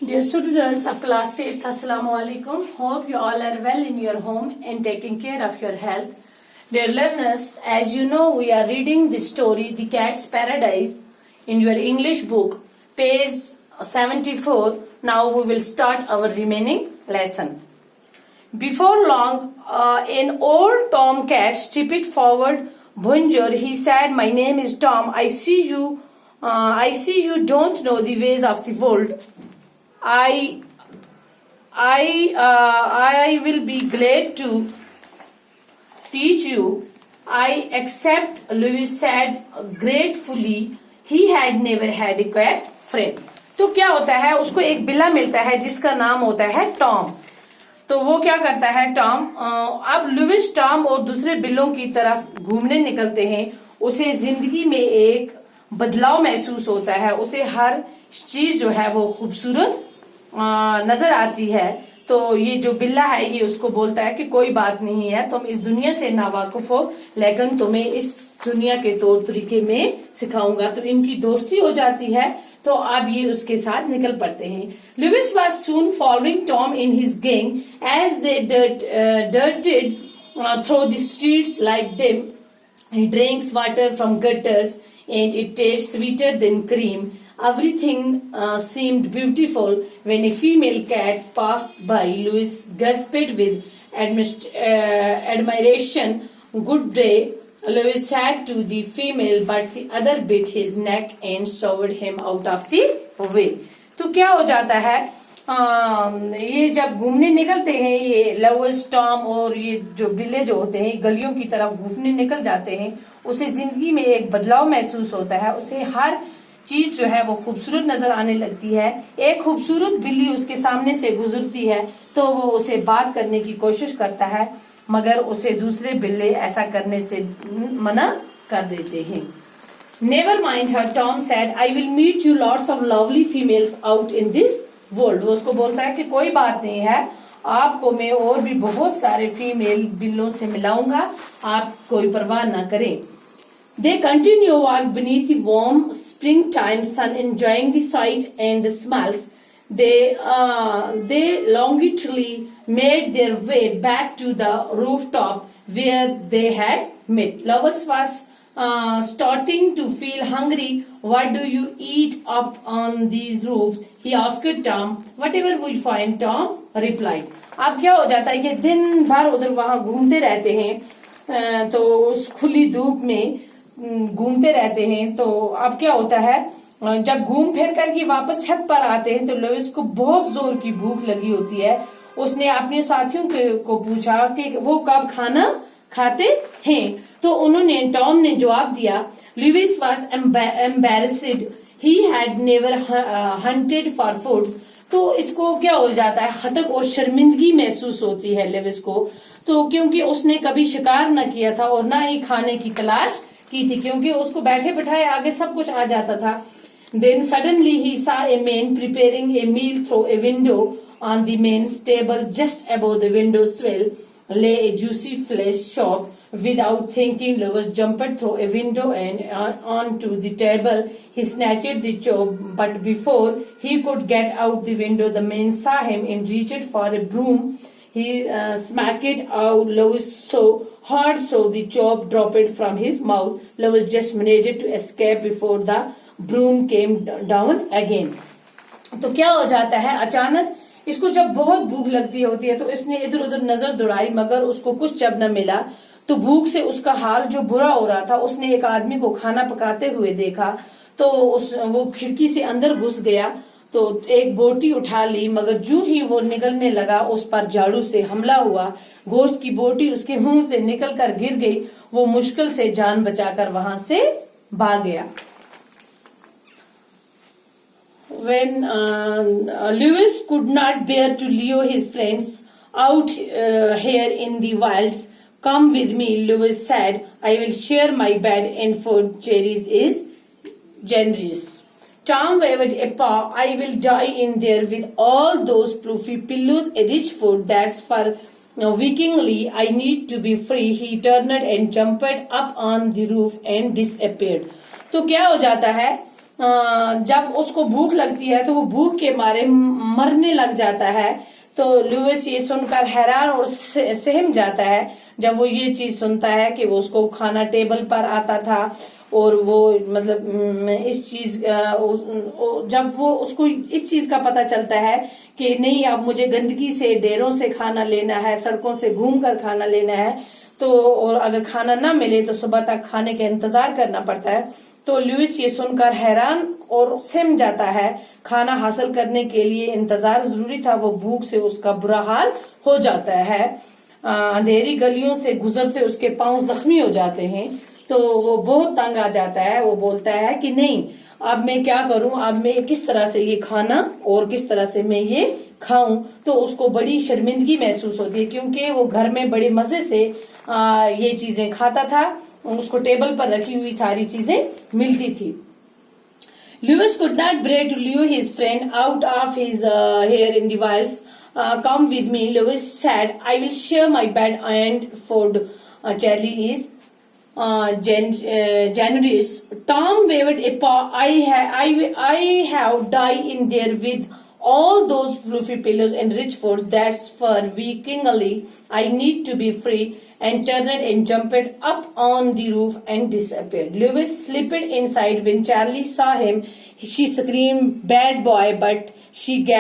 Dear students of class 5th, Assalamu alaikum. Hope you all are well in your home and taking care of your health. Dear learners, as you know, we are reading the story The Cat's Paradise in your English book, page 74. Now we will start our remaining lesson. Before long, an old Tom cat stepped forward. Bonjour, he said, my name is Tom. I see you don't know the ways of the world. I will be glad to teach you. I accept, Lewis said gratefully. He had never had a cat friend. तो क्या होता है, उसको एक बिल्ला मिलता है जिसका नाम होता है टॉम. तो वो क्या करता है टॉम, अब लुइस टॉम और दूसरे बिल्लों की तरफ घूमने निकलते हैं. उसे जिंदगी में एक बदलाव महसूस होता है. उसे हर चीज जो है वो खूबसूरत नजर आती है. तो ये जो बिल्ला है ये उसको बोलता है कि कोई बात नहीं है, तुम इस दुनिया से नावाकुफ हो, लेकिन तुम्हें इस दुनिया के तौर तरीके में सिखाऊंगा. तो इनकी दोस्ती हो जाती है. तो अब ये उसके साथ निकल पड़ते हैं. Louis was soon following Tom in his gang as they darted through the streets like them. He drinks water from gutters and it tastes sweeter than cream. Everything seemed beautiful when a female cat passed by. Louis gasped with admiration. Good day, Louis said to the female, but the other bit his neck and shoved him out of the way. तो क्या हो जाता है, ये जब घूमने निकलते हैं, ये लुइस टॉम और ये जो बिल्ले जो होते हैं गलियों की तरफ घूमने निकल जाते हैं. उसे जिंदगी में एक बदलाव महसूस होता है. उसे हर चीज जो है वो खूबसूरत नजर आने लगती है. एक खूबसूरत बिल्ली उसके सामने से गुजरती है तो वो उसे बात करने की कोशिश करता है, मगर उसे दूसरे बिल्ले ऐसा करने से मना कर देते हैं. Never mind her, Tom said, I will meet you lots of lovely females out in this world. वो उसको बोलता है कि कोई बात नहीं है, आपको मैं और भी बहुत सारे फीमेल बिल्लों से मिलाऊंगा, आप कोई परवाह ना करें. They continue walk beneath the warm springtime sun, enjoying the sight and the smells. They longingly made their way back to the rooftop where they had met. Louis was starting to feel hungry. What do you eat up on these roofs? He asked Tom. Whatever we find, Tom replied. अब क्या हो जाता है कि दिन भर उधर वहां घूमते रहते हैं, तो उस खुली धूप में घूमते रहते हैं. तो अब क्या होता है, जब घूम फिर करके वापस छत पर आते हैं तो लुइस को बहुत जोर की भूख लगी होती है. उसने अपने साथियों को पूछा कि वो कब खाना खाते हैं. तो उन्होंने, टॉम ने जवाब दिया. Louis was embarrassed. He had never hunted for foods. तो इसको क्या हो जाता है, खतक और शर्मिंदगी महसूस होती है लुइस को. तो क्योंकि उसने कभी शिकार न किया था और ना ही खाने की तलाश की थी, क्योंकि उसको बैठे बिठाए आगे सब कुछ आ जाता था. Then suddenly he saw a man preparing a meal through a window. On the man's table, just above the window sill, lay a juicy flesh chop. Without thinking, Louis jumped through a window and onto the table. He snatched the chop, but before he could get out the window, the man saw him and reached for a broom. He smacked out Louis so hard so the chop dropped from his mouth. Louis just managed to escape before the broom came down again. तो क्या हो जाता है, अचानक इसको जब बहुत भूख लगती होती है तो इसने इधर उधर नजर दौड़ाई, मगर उसको कुछ जब न मिला तो भूख से उसका हाल जो बुरा हो रहा था. उसने एक आदमी को खाना पकाते हुए देखा तो वो खिड़की से अंदर घुस गया. तो एक बोटी उठा ली, मगर जो ही वो निकलने लगा उस पर झाड़ू से हमला हुआ. गोश्त की बोटी उसके मुंह से निकलकर गिर गई. वो मुश्किल से जान बचाकर वहां से भाग गया. When Louis could not bear to leave his friends out here in the wilds, come with me, Louis said. I will share my bed and food. Cherries is generous. Tom waved a paw. I will die in there with all those fluffy pillows. A rich food, that's for weakingly. I need to be free. He turned and jumped up on the roof and disappeared. तो क्या हो जाता है जब उसको भूख लगती है तो वो भूख के मारे मरने लग जाता है। तो लुइस ये सुनकर हैरान और सहम जाता है जब वो ये चीज सुनता है कि वो उसको खाना टेबल पर आता था और वो मतलब इस चीज जब वो उसको इस चीज का पता चलता है कि नहीं, अब मुझे गंदगी से, डेरों से खाना लेना है, सड़कों से घूमकर खाना लेना है, तो और अगर खाना ना मिले तो सुबह तक खाने का इंतजार करना पड़ता है। तो लुइस ये सुनकर हैरान और सहम जाता है। खाना हासिल करने के लिए इंतजार जरूरी था, वो भूख से उसका बुरा हाल हो जाता है। अंधेरी गलियों से गुजरते उसके पांव जख्मी हो जाते हैं, तो वो बहुत तंग आ जाता है। वो बोलता है कि नहीं, अब मैं क्या करूं, अब मैं किस तरह से ये खाना और किस तरह से मैं ये खाऊं। तो उसको बड़ी शर्मिंदगी महसूस होती है क्योंकि वो घर में बड़े मजे से ये चीजें खाता था, उसको टेबल पर रखी हुई सारी चीजें मिलती थी। Lewis could not bear to leave his friend out of his hair in the wilds. Come with me, Lewis said. I will share my bed and food. Charlie is generous. Tom waved a paw. I have died in there with all those fluffy pillows and rich food. That's for weekly. I need to be free. And turned and jumped up on the roof and disappeared. Lewis slipped inside. When Charlie saw him, she screamed, "Bad boy!" But she